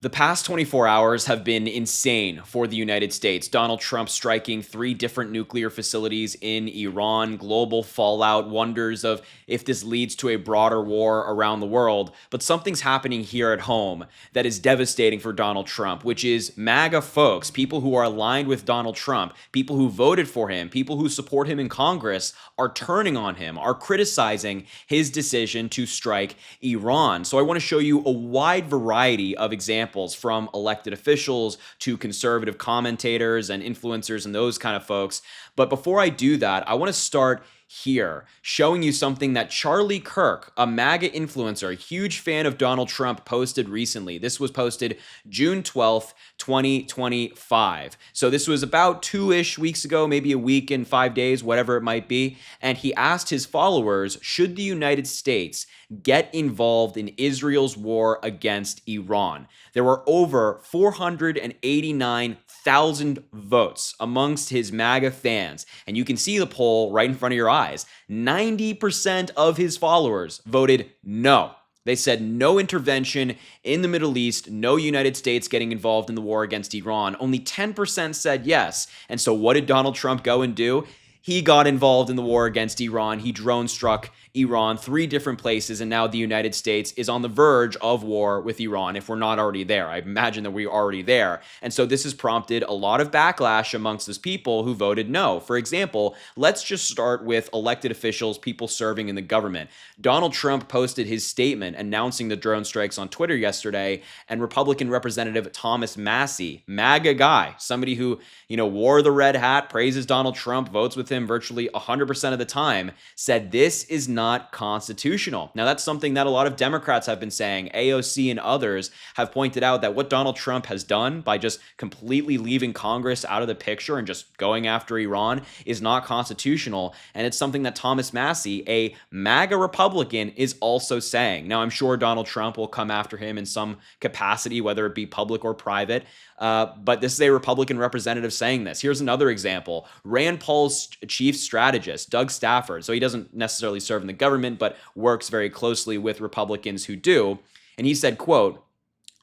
The past 24 hours have been insane for the United States. Donald Trump striking 3 different nuclear facilities in Iran, global fallout, wonders of if this leads to a broader war around the world. But something's happening here at home that is devastating for Donald Trump, which is MAGA folks, people who are aligned with Donald Trump, people who voted for him, people who support him in Congress, are turning on him, are criticizing his decision to strike Iran. So I want to show you a wide variety of examples from elected officials to conservative commentators and influencers and those kind of folks. But before I do that, I want to start here, showing you something that Charlie Kirk, a MAGA influencer, a huge fan of Donald Trump, posted recently. This was posted June 12th, 2025. So this was about 2-ish weeks ago, maybe a week and 5 days, whatever it might be. And he asked his followers, should the United States get involved in Israel's war against Iran? There were over 489,000 votes amongst his MAGA fans. And you can see the poll right in front of your eyes. 90% of his followers voted no. They said no intervention in the Middle East, no United States getting involved in the war against Iran. Only 10% said yes. And so what did Donald Trump go and do? He got involved in the war against Iran. He drone struck Iran 3 different places, and now the United States is on the verge of war with Iran if we're not already there. I imagine that we're already there. And so this has prompted a lot of backlash amongst those people who voted no. For example, let's just start with elected officials, people serving in the government. Donald Trump posted his statement announcing the drone strikes on Twitter yesterday, and Republican Representative Thomas Massie, MAGA guy, somebody who, wore the red hat, praises Donald Trump, votes with him virtually 100% of the time, said this is not constitutional. Now, that's something that a lot of Democrats have been saying. AOC and others have pointed out that what Donald Trump has done by just completely leaving Congress out of the picture and just going after Iran is not constitutional. And it's something that Thomas Massie, a MAGA Republican, is also saying. Now, I'm sure Donald Trump will come after him in some capacity, whether it be public or private. But this is a Republican representative saying this. Here's another example. Rand Paul's chief strategist, Doug Stafford, so he doesn't necessarily serve in the government, but works very closely with Republicans who do. And he said, quote,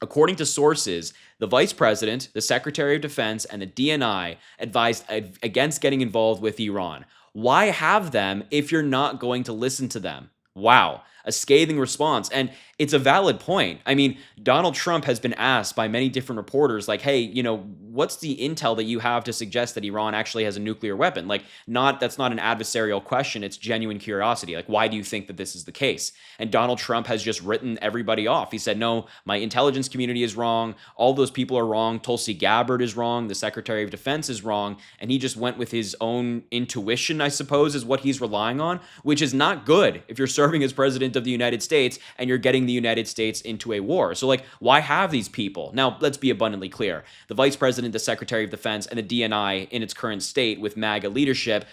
according to sources, the vice president, the secretary of defense, and the DNI advised against getting involved with Iran. Why have them if you're not going to listen to them? Wow. A scathing response. And it's a valid point. I mean, Donald Trump has been asked by many different reporters, like, hey, what's the intel that you have to suggest that Iran actually has a nuclear weapon? That's not an adversarial question. It's genuine curiosity. Like, why do you think that this is the case? And Donald Trump has just written everybody off. He said, no, my intelligence community is wrong. All those people are wrong. Tulsi Gabbard is wrong. The Secretary of Defense is wrong. And he just went with his own intuition, I suppose, is what he's relying on, which is not good if you're serving as president of the United States and you're getting the United States into a war. So why have these people? Now, let's be abundantly clear. The vice president, the secretary of defense, and the DNI in its current state with MAGA leadership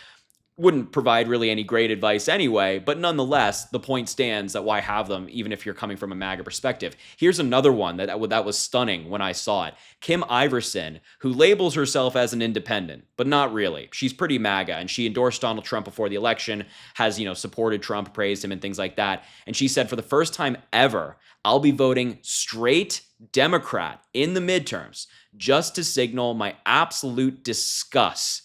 wouldn't provide really any great advice anyway, but nonetheless, the point stands that why have them, even if you're coming from a MAGA perspective. Here's another one that was stunning when I saw it. Kim Iverson, who labels herself as an independent, but not really. She's pretty MAGA, and she endorsed Donald Trump before the election, has, supported Trump, praised him, and things like that. And she said, for the first time ever, I'll be voting straight Democrat in the midterms just to signal my absolute disgust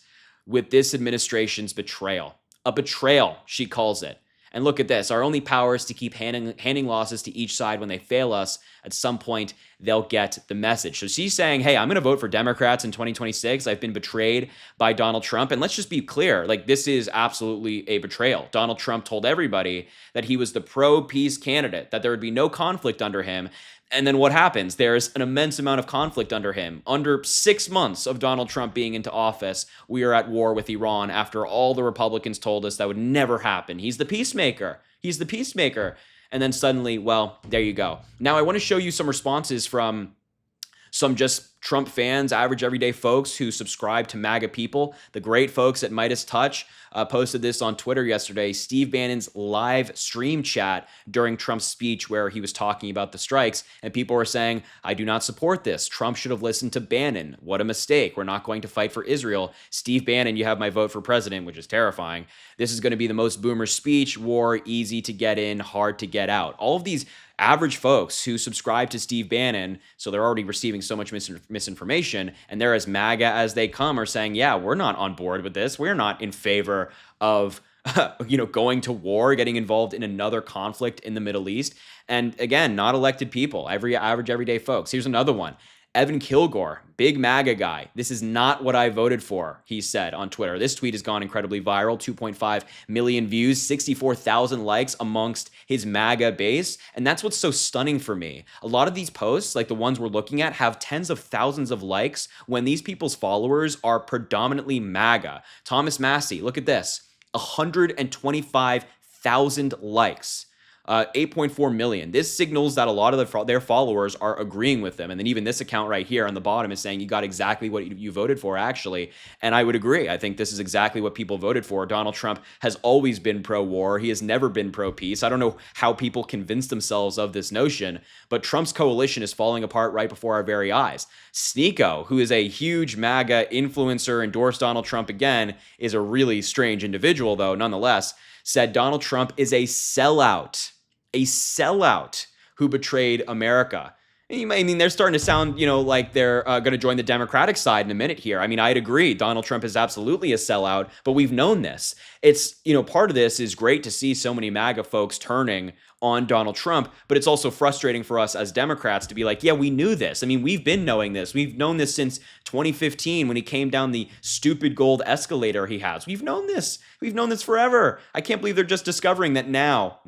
with this administration's betrayal. A betrayal, she calls it. And look at this. Our only power is to keep handing losses to each side. When they fail us, at some point, they'll get the message. So she's saying, hey, I'm going to vote for Democrats in 2026. I've been betrayed by Donald Trump. And let's just be clear, this is absolutely a betrayal. Donald Trump told everybody that he was the pro-peace candidate, that there would be no conflict under him. And then what happens? There's an immense amount of conflict under him. Under 6 months of Donald Trump being into office, we are at war with Iran after all the Republicans told us that would never happen. He's the peacemaker. He's the peacemaker. And then suddenly, well, there you go. Now, I want to show you some responses from some just Trump fans, average everyday folks who subscribe to MAGA people. The great folks at Midas Touch posted this on Twitter yesterday. Steve Bannon's live stream chat during Trump's speech where he was talking about the strikes, and people were saying, I do not support this. Trump should have listened to Bannon. What a mistake. We're not going to fight for Israel. Steve Bannon, you have my vote for president, which is terrifying. This is going to be the most boomer speech, war, easy to get in, hard to get out. All of these average folks who subscribe to Steve Bannon, so they're already receiving so much misinformation, and they're as MAGA as they come, are saying, yeah, we're not on board with this. We're not in favor of going to war, getting involved in another conflict in the Middle East. And again, not elected people, average, everyday folks. Here's another one. Evan Kilgore, big MAGA guy. This is not what I voted for, he said on Twitter. This tweet has gone incredibly viral, 2.5 million views, 64,000 likes amongst his MAGA base. And that's what's so stunning for me. A lot of these posts, like the ones we're looking at, have tens of thousands of likes when these people's followers are predominantly MAGA. Thomas Massey, look at this, 125,000 likes. 8.4 million. This signals that a lot of their followers are agreeing with them. And then even this account right here on the bottom is saying you got exactly what you voted for, actually. And I would agree. I think this is exactly what people voted for. Donald Trump has always been pro-war. He has never been pro-peace. I don't know how people convince themselves of this notion, but Trump's coalition is falling apart right before our very eyes. Sneo, who is a huge MAGA influencer, endorsed Donald Trump again, is a really strange individual, though, nonetheless, said Donald Trump is a sellout who betrayed America. And they're starting to sound, like they're going to join the Democratic side in a minute here. I mean, I'd agree. Donald Trump is absolutely a sellout, but we've known this. It's, part of this is great to see so many MAGA folks turning on Donald Trump, but it's also frustrating for us as Democrats to be like, yeah, we knew this. I mean, we've been knowing this. We've known this since 2015 when he came down the stupid gold escalator he has. We've known this. We've known this forever. I can't believe they're just discovering that now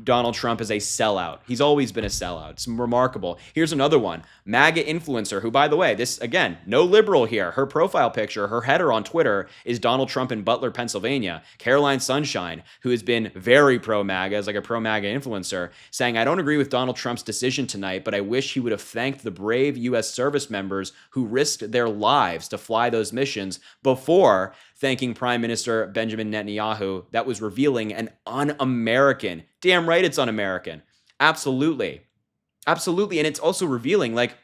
Donald Trump is a sellout. He's always been a sellout. It's remarkable. Here's another one. MAGA influencer who, by the way, this, again, no liberal here. Her profile picture, her header on Twitter is Donald Trump in Butler, Pennsylvania. Caroline Sunshine, who has been very pro-MAGA, is like a pro-MAGA influencer, saying, I don't agree with Donald Trump's decision tonight, but I wish he would have thanked the brave U.S. service members who risked their lives to fly those missions before thanking Prime Minister Benjamin Netanyahu. That was revealing and un-American. Damn right it's un-American. Absolutely. Absolutely. And it's also revealing, like,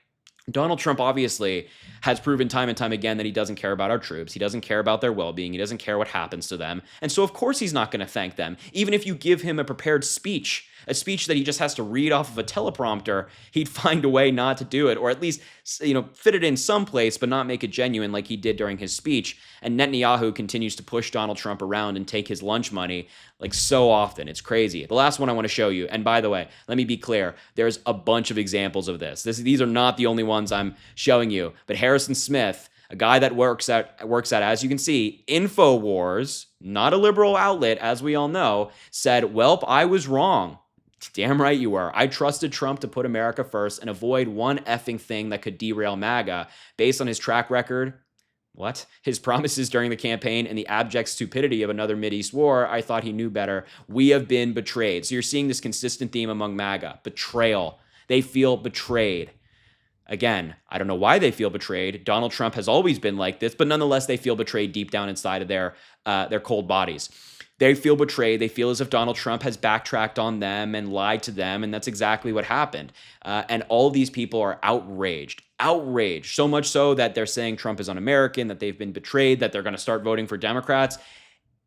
Donald Trump obviously has proven time and time again that he doesn't care about our troops. He doesn't care about their well-being. He doesn't care what happens to them. And so, of course, he's not going to thank them. Even if you give him a prepared speech, a speech that he just has to read off of a teleprompter, he'd find a way not to do it, or at least, fit it in someplace, but not make it genuine like he did during his speech. And Netanyahu continues to push Donald Trump around and take his lunch money like so often. It's crazy. The last one I want to show you, and by the way, let me be clear, there's a bunch of examples of this. These are not the only ones I'm showing you, but Harrison Smith, a guy that works at, as you can see, InfoWars, not a liberal outlet, as we all know, said, welp, I was wrong. Damn right you were. I trusted Trump to put America first and avoid one effing thing that could derail MAGA. Based on his track record, his promises during the campaign, and the abject stupidity of another Mideast war, I thought he knew better. We have been betrayed. So you're seeing this consistent theme among MAGA. Betrayal. They feel betrayed. Again, I don't know why they feel betrayed. Donald Trump has always been like this, but nonetheless, they feel betrayed deep down inside of their cold bodies. They feel betrayed. They feel as if Donald Trump has backtracked on them and lied to them, and that's exactly what happened. And all these people are outraged, so much so that they're saying Trump is un-American, that they've been betrayed, that they're going to start voting for Democrats.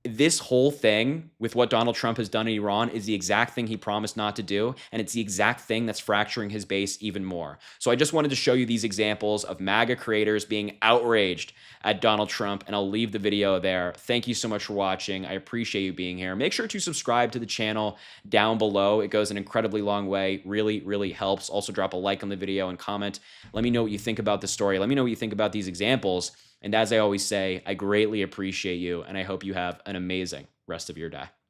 This whole thing with what Donald Trump has done in Iran is the exact thing he promised not to do, and it's the exact thing that's fracturing his base even more. So I just wanted to show you these examples of MAGA creators being outraged at Donald Trump, and I'll leave the video there. Thank you so much for watching. I appreciate you being here. Make sure to subscribe to the channel down below. It goes an incredibly long way. Really, really helps. Also drop a like on the video and comment. Let me know what you think about the story. Let me know what you think about these examples. And as I always say, I greatly appreciate you, and I hope you have an amazing rest of your day.